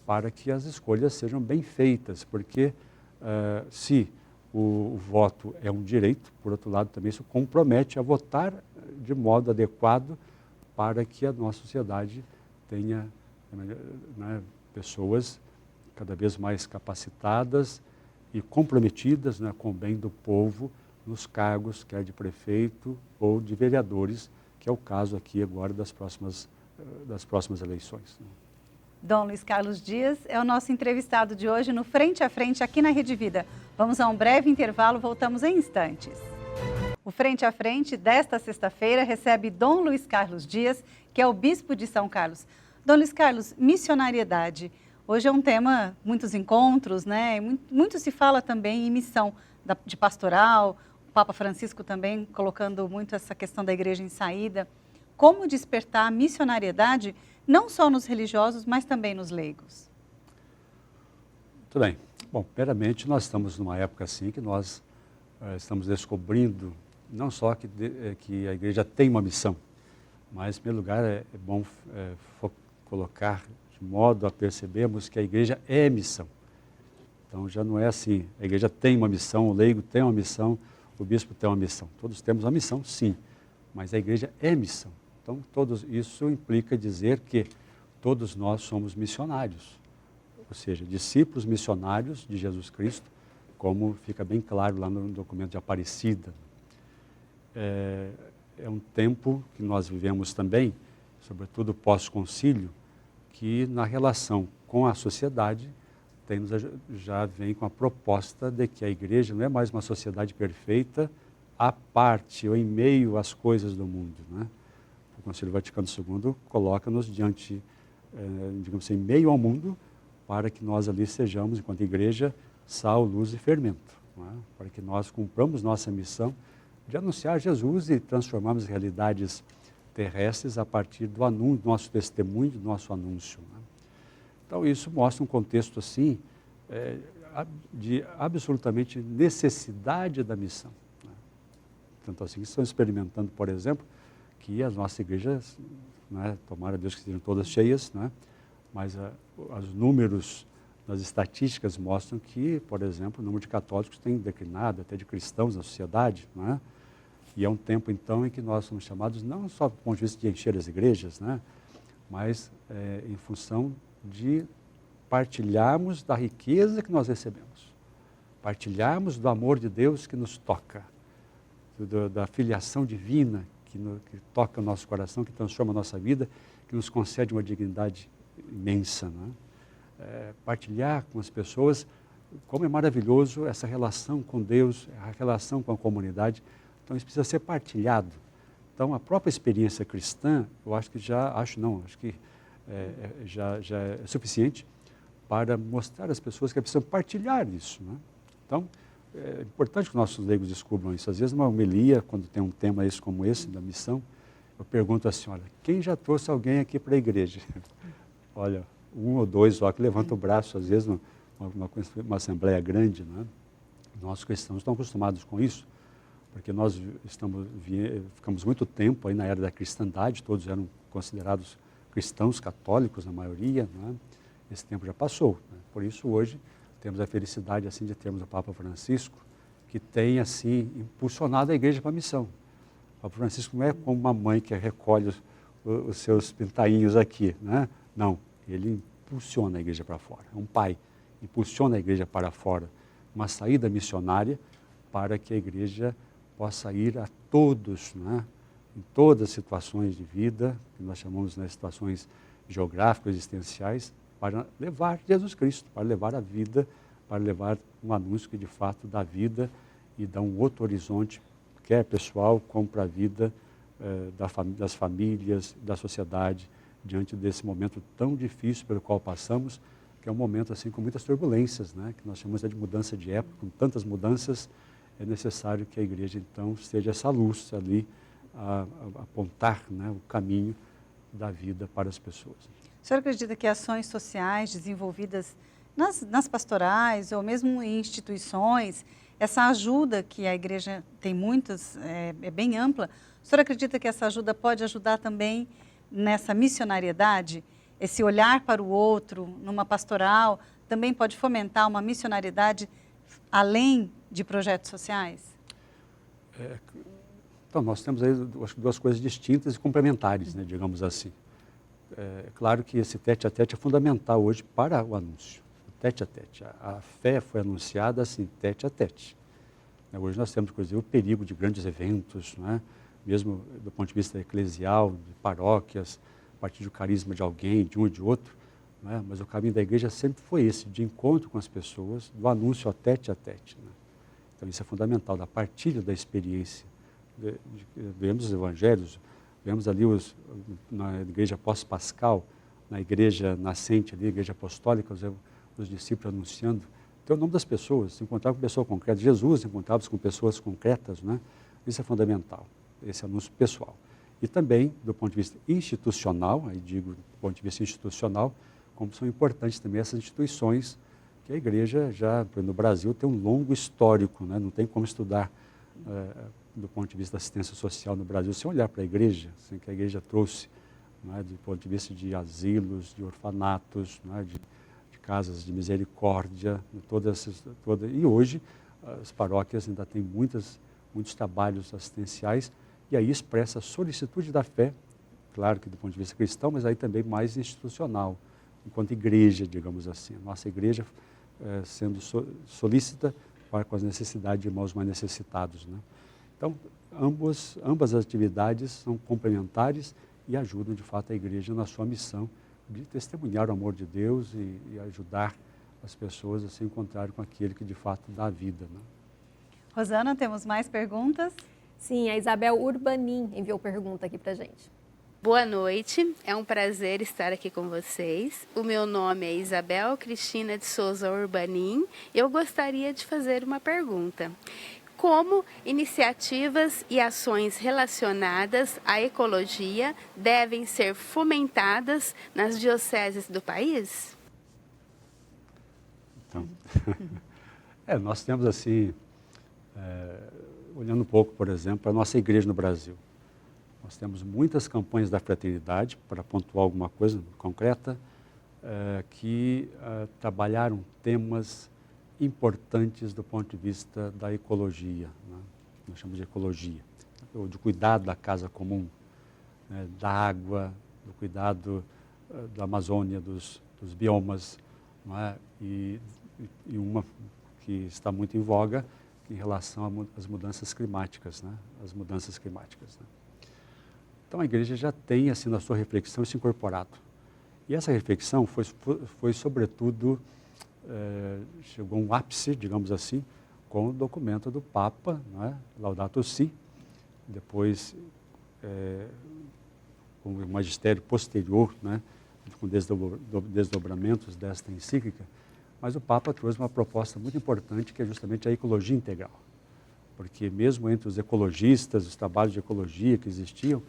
Para que as escolhas sejam bem feitas, porque se o voto é um direito, por outro lado também isso compromete a votar de modo adequado para que a nossa sociedade tenha, né, pessoas cada vez mais capacitadas e comprometidas, né, com o bem do povo nos cargos, quer de prefeito ou de vereadores, que é o caso aqui agora das próximas eleições, né? Dom Luiz Carlos Dias é o nosso entrevistado de hoje no Frente a Frente aqui na Rede Vida. Vamos a um breve intervalo, voltamos em instantes. O Frente a Frente desta sexta-feira recebe Dom Luiz Carlos Dias, que é o bispo de São Carlos. Dom Luiz Carlos, missionariedade. Hoje é um tema, muitos encontros, né? Muito se fala também em missão de pastoral, o Papa Francisco também colocando muito essa questão da igreja em saída. Como despertar a missionariedade, não só nos religiosos, mas também nos leigos? Muito bem. Bom, primeiramente, nós estamos numa época assim que nós estamos descobrindo não só que a igreja tem uma missão, mas, em primeiro lugar, é bom colocar de modo a percebermos que a igreja é missão. Então já não é assim, a igreja tem uma missão, o leigo tem uma missão, o bispo tem uma missão. Todos temos uma missão, sim, mas a igreja é missão. Então isso implica dizer que todos nós somos missionários, ou seja, discípulos missionários de Jesus Cristo, como fica bem claro lá no documento de Aparecida. É um tempo que nós vivemos também, sobretudo pós-concílio, que na relação com a sociedade já vem com a proposta de que a igreja não é mais uma sociedade perfeita à parte ou em meio às coisas do mundo, né? O Concílio Vaticano II coloca-nos diante, digamos assim, em meio ao mundo, para que nós ali sejamos, enquanto igreja, sal, luz e fermento, né? Para que nós cumpramos nossa missão de anunciar Jesus e transformarmos realidades terrestres a partir do anúncio, do nosso testemunho, do nosso anúncio, né? Então isso mostra um contexto assim, de absolutamente necessidade da missão, né? Tanto assim que estão experimentando, por exemplo, que as nossas igrejas, né, tomara a Deus que estejam todas cheias, né, mas os números nas estatísticas mostram que, por exemplo, o número de católicos tem declinado, até de cristãos na sociedade, né? E é um tempo, então, em que nós somos chamados não só do ponto de vista de encher as igrejas, né, mas em função de partilharmos da riqueza que nós recebemos, partilharmos do amor de Deus que nos toca, da filiação divina que toca o nosso coração, que transforma a nossa vida, que nos concede uma dignidade imensa, né? Partilhar com as pessoas como é maravilhoso essa relação com Deus, a relação com a comunidade. Então isso precisa ser partilhado. Então a própria experiência cristã, eu acho que acho que já é suficiente para mostrar às pessoas que precisam partilhar isso, né? Então é importante que nossos leigos descubram isso. Às vezes numa homilia, quando tem um tema como esse, da missão, eu pergunto assim, olha, quem já trouxe alguém aqui para a igreja? Olha, um ou dois só que levanta o braço, às vezes uma assembleia grande, né? Nós cristãos estamos acostumados com isso, porque nós ficamos muito tempo aí na era da cristandade, todos eram considerados cristãos católicos, na maioria, né? Esse tempo já passou, né? Por isso hoje temos a felicidade assim de termos o Papa Francisco, que tem assim impulsionado a igreja para a missão. O Papa Francisco não é como uma mãe que recolhe os seus pintainhos aqui, né? Não, ele impulsiona a igreja para fora. É um pai, impulsiona a igreja para fora, uma saída missionária para que a igreja possa ir a todos, né? Em todas as situações de vida, que nós chamamos de situações geográficas, existenciais, para levar Jesus Cristo, para levar a vida, para levar um anúncio que de fato dá vida e dá um outro horizonte, quer pessoal, como para a vida das famílias, da sociedade, diante desse momento tão difícil pelo qual passamos, que é um momento assim com muitas turbulências, né? Que nós chamamos de mudança de época, com tantas mudanças, é necessário que a igreja então seja essa luz ali, a apontar, né, o caminho da vida para as pessoas. O senhor acredita que ações sociais desenvolvidas nas pastorais ou mesmo em instituições, essa ajuda que a igreja tem muitas, é bem ampla, o senhor acredita que essa ajuda pode ajudar também nessa missionariedade? Esse olhar para o outro numa pastoral também pode fomentar uma missionariedade além de projetos sociais? Então, nós temos aí duas coisas distintas e complementares, né, digamos assim. É claro que esse tete-a-tete é fundamental hoje para o anúncio. O tete-a-tete. A fé foi anunciada assim, tete-a-tete. Hoje nós temos, inclusive, o perigo de grandes eventos, né? Mesmo do ponto de vista eclesial, de paróquias, a partir do carisma de alguém, de um ou de outro, né? Mas o caminho da igreja sempre foi esse, de encontro com as pessoas, do anúncio a tete, né? Então isso é fundamental, da partilha da experiência. Vemos os evangelhos, vemos ali na igreja pós-pascal, na igreja nascente ali, a igreja apostólica, os discípulos anunciando. Então, o nome das pessoas, se encontrar com pessoa concreta. Jesus encontrava-se com pessoas concretas, né? Isso é fundamental, esse anúncio pessoal. E também, do ponto de vista institucional, aí digo do ponto de vista institucional, como são importantes também essas instituições, que a igreja já, no Brasil, tem um longo histórico, né? Não tem como estudar do ponto de vista da assistência social no Brasil, sem olhar para a igreja, assim, que a igreja trouxe não é, do ponto de vista de asilos, de orfanatos, não é, de casas de misericórdia, e hoje as paróquias ainda têm muitos trabalhos assistenciais, e aí expressa a solicitude da fé, claro que do ponto de vista cristão, mas aí também mais institucional, enquanto igreja, digamos assim. A nossa igreja sendo solícita com as necessidades de irmãos mais necessitados, né? Então, ambas as atividades são complementares e ajudam, de fato, a igreja na sua missão de testemunhar o amor de Deus e ajudar as pessoas a se encontrarem com aquele que, de fato, dá a vida, né? Rosana, temos mais perguntas? Sim, a Isabel Urbanin enviou pergunta aqui para gente. Boa noite, é um prazer estar aqui com vocês. O meu nome é Isabel Cristina de Souza Urbanin. Eu gostaria de fazer uma pergunta. Como iniciativas e ações relacionadas à ecologia devem ser fomentadas nas dioceses do país? Então, nós temos assim, olhando um pouco, por exemplo, a nossa igreja no Brasil. Nós temos muitas campanhas da fraternidade, para pontuar alguma coisa concreta, que trabalharam temas importantes do ponto de vista da ecologia, né? Nós chamamos de ecologia, ou do cuidado da casa comum, né? Da água, do cuidado da Amazônia, dos biomas, não é? E uma que está muito em voga em relação às mudanças climáticas, né? As mudanças climáticas, né? Então a igreja já tem assim na sua reflexão isso incorporado. E essa reflexão foi sobretudo chegou a um ápice, digamos assim, com o documento do Papa, não é? Laudato Si, depois com o magistério posterior, né? Com desdobramentos desta encíclica, mas o Papa trouxe uma proposta muito importante que é justamente a ecologia integral, porque mesmo entre os ecologistas, os trabalhos de ecologia que existiam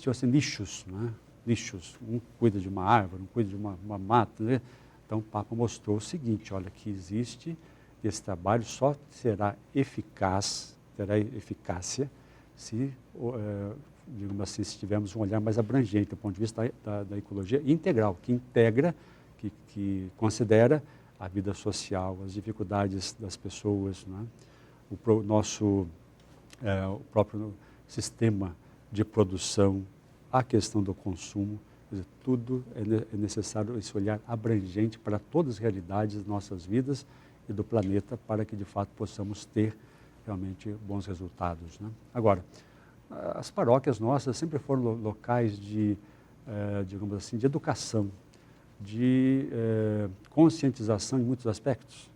assim nichos, né? Nichos, um cuida de uma árvore, um cuida de uma mata, né? Então o Papa mostrou o seguinte, olha, que existe, esse trabalho só terá eficácia se, digamos assim, se tivermos um olhar mais abrangente do ponto de vista da ecologia integral, que integra, que considera a vida social, as dificuldades das pessoas, né? O próprio sistema de produção, a questão do consumo, quer dizer, tudo é necessário esse olhar abrangente para todas as realidades das nossas vidas e do planeta para que de fato possamos ter realmente bons resultados, né? Agora, as paróquias nossas sempre foram locais de, digamos assim, de educação, de conscientização em muitos aspectos.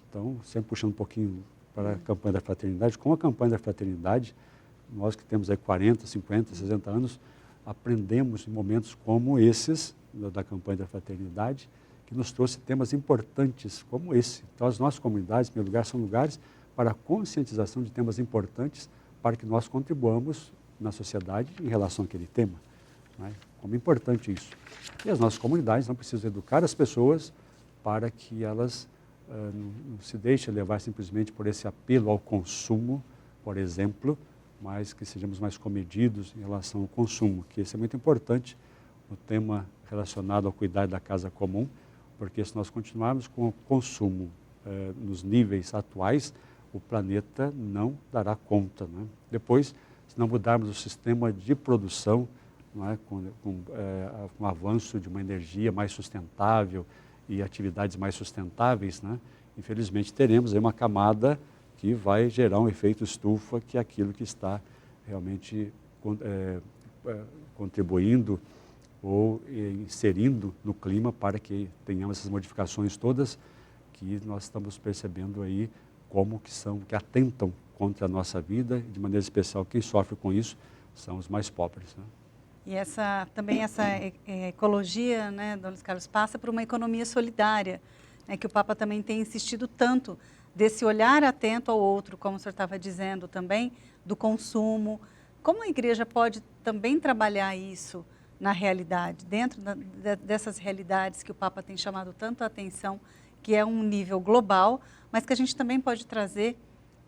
Então, sempre puxando um pouquinho para a campanha da fraternidade, com a campanha da fraternidade, nós que temos aí 40, 50, 60 anos, aprendemos em momentos como esses, da campanha da fraternidade, que nos trouxe temas importantes como esse. Então, as nossas comunidades, em primeiro lugar, são lugares para a conscientização de temas importantes para que nós contribuamos na sociedade em relação àquele tema, né? Como é importante isso. E as nossas comunidades não precisam educar as pessoas para que elas não se deixem levar simplesmente por esse apelo ao consumo, por exemplo, mas que sejamos mais comedidos em relação ao consumo, que esse é muito importante, o tema relacionado ao cuidar da casa comum, porque se nós continuarmos com o consumo nos níveis atuais, o planeta não dará conta, né? Depois, se não mudarmos o sistema de produção, não é? Com o avanço de uma energia mais sustentável e atividades mais sustentáveis, né? Infelizmente teremos aí uma camada que vai gerar um efeito estufa, que é aquilo que está realmente contribuindo ou inserindo no clima para que tenhamos essas modificações todas que nós estamos percebendo aí como que atentam contra a nossa vida, e de maneira especial quem sofre com isso são os mais pobres, né? E também essa ecologia, né, Dom Luiz Carlos, passa por uma economia solidária, né, que o Papa também tem insistido tanto, desse olhar atento ao outro, como o senhor estava dizendo também, do consumo. Como a igreja pode também trabalhar isso na realidade, dentro dessas realidades que o Papa tem chamado tanto a atenção, que é um nível global, mas que a gente também pode trazer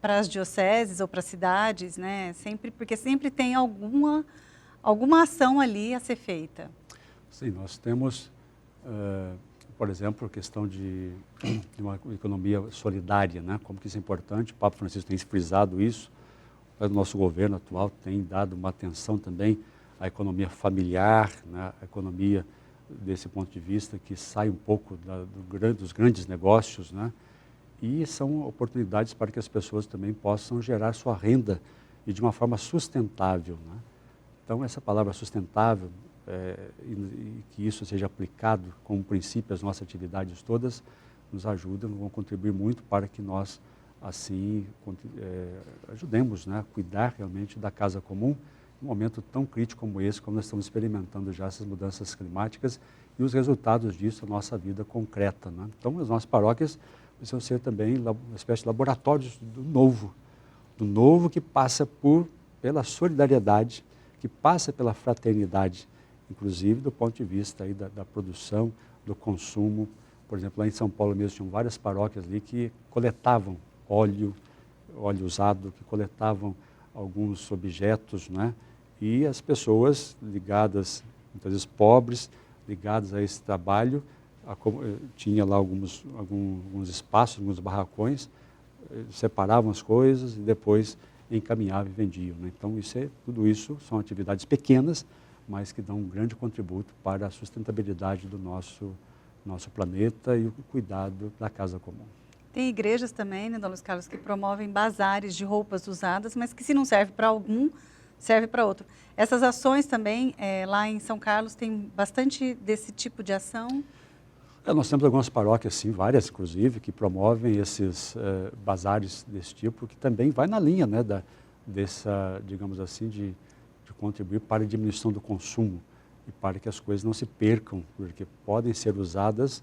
para as dioceses ou para as cidades, né? Porque sempre tem alguma ação ali a ser feita. Sim, nós temos, por exemplo, a questão de uma economia solidária, né? Como que isso é importante, o Papa Francisco tem frisado isso, o nosso governo atual tem dado uma atenção também à economia familiar, né? A economia desse ponto de vista que sai um pouco dos grandes negócios, né? E são oportunidades para que as pessoas também possam gerar sua renda e de uma forma sustentável, né? Então, essa palavra sustentável, e que isso seja aplicado como princípio às nossas atividades todas, nos ajudam, vão contribuir muito para que nós, assim, ajudemos, né, a cuidar realmente da casa comum, num momento tão crítico como esse, como nós estamos experimentando já essas mudanças climáticas e os resultados disso na nossa vida concreta, né? Então, as nossas paróquias precisam ser também uma espécie de laboratórios do novo que passa pela solidariedade, que passa pela fraternidade, inclusive do ponto de vista aí da produção, do consumo. Por exemplo, lá em São Paulo mesmo tinham várias paróquias ali que coletavam óleo usado, que coletavam alguns objetos, né? E as pessoas ligadas, muitas vezes pobres, ligadas a esse trabalho, tinha lá alguns espaços, alguns barracões, separavam as coisas e depois encaminhavam e vendiam, né? Então, tudo isso são atividades pequenas, mas que dão um grande contributo para a sustentabilidade do nosso planeta e o cuidado da casa comum. Tem igrejas também, né, Dom Luiz Carlos, que promovem bazares de roupas usadas, mas que se não serve para algum, serve para outro. Essas ações também, lá em São Carlos, tem bastante desse tipo de ação? Nós temos algumas paróquias, sim, várias inclusive, que promovem esses bazares desse tipo, que também vai na linha, né, dessa, digamos assim, de contribuir para a diminuição do consumo e para que as coisas não se percam, porque podem ser usadas,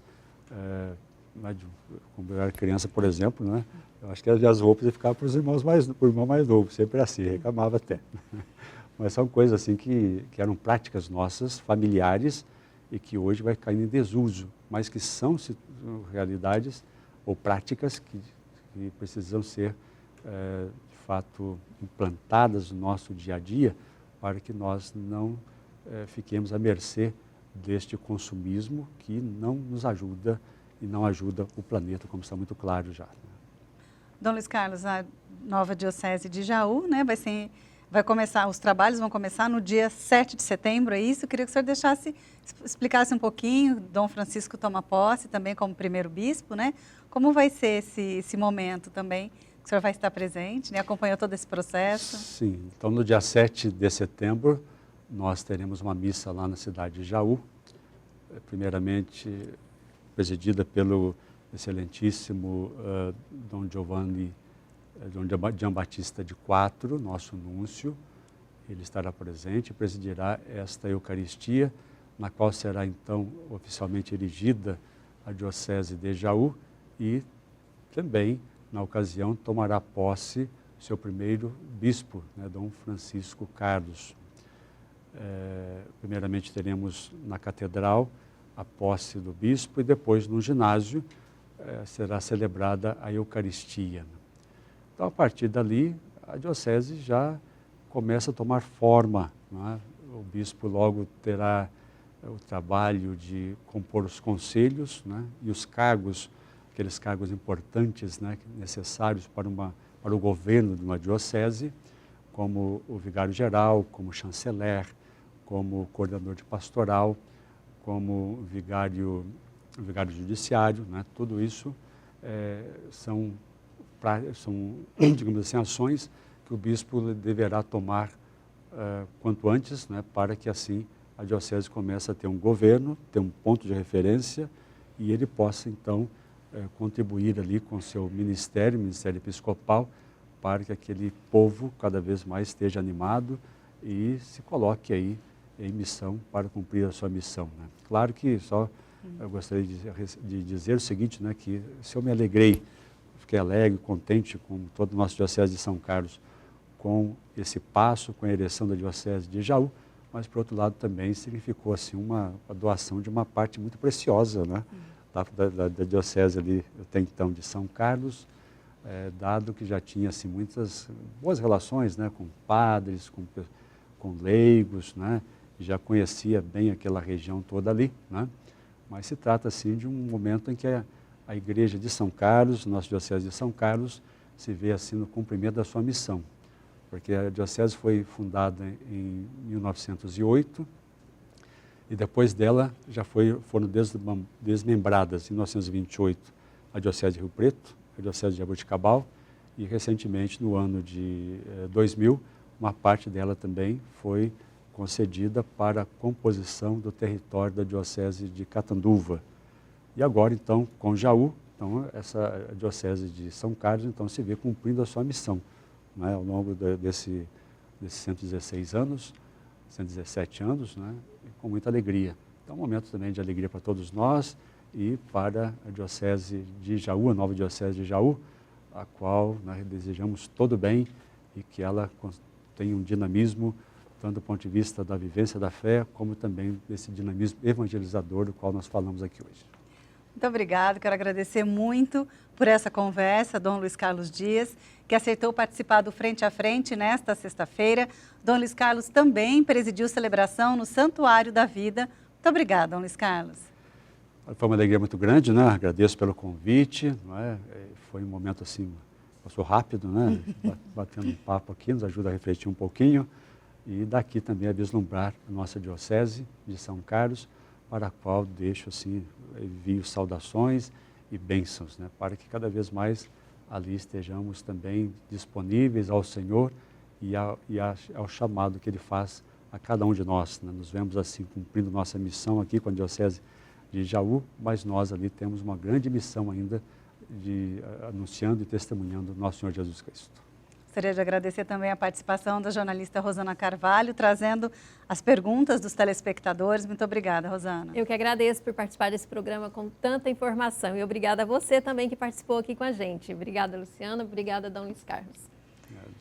quando eu era criança, por exemplo, né, eu acho que as roupas iam ficar para o irmão mais novo, sempre assim, reclamava até. Mas são coisas assim que eram práticas nossas, familiares, e que hoje vai caindo em desuso, mas que são realidades ou práticas que precisam ser, de fato, implantadas no nosso dia a dia para que nós não fiquemos à mercê deste consumismo que não nos ajuda e não ajuda o planeta, como está muito claro já. Dom Luiz Carlos, a nova Diocese de Jaú, né, os trabalhos vão começar no dia 7 de setembro, é isso? Eu queria que o senhor explicasse um pouquinho. Dom Francisco toma posse também como primeiro bispo, né? Como vai ser esse momento também? O senhor vai estar presente, né? Acompanhou todo esse processo? Sim, então no dia 7 de setembro nós teremos uma missa lá na cidade de Jaú, primeiramente presidida pelo excelentíssimo Dom Giambattista de IV, nosso núncio. Ele estará presente e presidirá esta Eucaristia, na qual será então oficialmente erigida a Diocese de Jaú e também, na ocasião, tomará posse seu primeiro bispo, né, Dom Francisco Carlos. Primeiramente teremos na catedral a posse do bispo e depois no ginásio será celebrada a Eucaristia. Então, a partir dali, a diocese já começa a tomar forma, né? O bispo logo terá o trabalho de compor os conselhos, né? E os cargos, aqueles cargos importantes, né, necessários para o governo de uma diocese, como o vigário-geral, como chanceler, como coordenador de pastoral, como vigário judiciário, né? Tudo isso são, digamos assim, ações que o bispo deverá tomar quanto antes, né, para que assim a diocese comece a ter um governo, ter um ponto de referência e ele possa então contribuir ali com o seu ministério episcopal, para que aquele povo cada vez mais esteja animado e se coloque aí em missão para cumprir a sua missão, né? Claro que eu gostaria de dizer o seguinte, né, que se eu me alegrei, fiquei alegre, contente com toda a nossa Diocese de São Carlos, com esse passo, com a ereção da Diocese de Jaú, mas, por outro lado, também significou assim, uma doação de uma parte muito preciosa, né, da Diocese ali, até então, de São Carlos, dado que já tinha assim, muitas boas relações, né, com padres, com com leigos, né? Já conhecia bem aquela região toda ali, né? Mas se trata, assim, de um momento em que a Igreja de São Carlos, nossa Diocese de São Carlos, se vê, assim, no cumprimento da sua missão. Porque a Diocese foi fundada em 1908 e depois dela já foram desmembradas, em 1928, a Diocese de Rio Preto, a Diocese de Jaboticabal e, recentemente, no ano de 2000, uma parte dela também foi concedida para a composição do território da Diocese de Catanduva. E agora, então, com Jaú, então, essa Diocese de São Carlos, então, se vê cumprindo a sua missão, né, ao longo desses 116 anos, 117 anos, né, com muita alegria. Então, um momento também de alegria para todos nós e para a Diocese de Jaú, a nova Diocese de Jaú, a qual nós desejamos todo bem e que ela tenha um dinamismo, tanto do ponto de vista da vivência da fé, como também desse dinamismo evangelizador do qual nós falamos aqui hoje. Muito obrigada, quero agradecer muito por essa conversa, Dom Luiz Carlos Dias, que aceitou participar do Frente a Frente nesta sexta-feira. Dom Luiz Carlos também presidiu celebração no Santuário da Vida. Muito obrigada, Dom Luiz Carlos. Foi uma alegria muito grande, né? Agradeço pelo convite, não é? Foi um momento assim, passou rápido, né? Batendo um papo aqui, nos ajuda a refletir um pouquinho e daqui também a vislumbrar a nossa Diocese de São Carlos, para a qual deixo assim, envio saudações e bênçãos, né? Para que cada vez mais ali estejamos também disponíveis ao Senhor e ao chamado que Ele faz a cada um de nós, né? Nos vemos assim cumprindo nossa missão aqui com a Diocese de Jaú, mas nós ali temos uma grande missão ainda de anunciando e testemunhando nosso Senhor Jesus Cristo. Gostaria de agradecer também a participação da jornalista Rosana Carvalho, trazendo as perguntas dos telespectadores. Muito obrigada, Rosana. Eu que agradeço por participar desse programa com tanta informação e obrigada a você também que participou aqui com a gente. Obrigada, Luciana. Obrigada, Dom Luiz Carlos.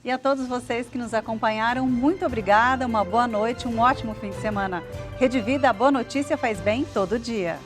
E a todos vocês que nos acompanharam, muito obrigada, uma boa noite, um ótimo fim de semana. Rede Vida, a boa notícia faz bem todo dia.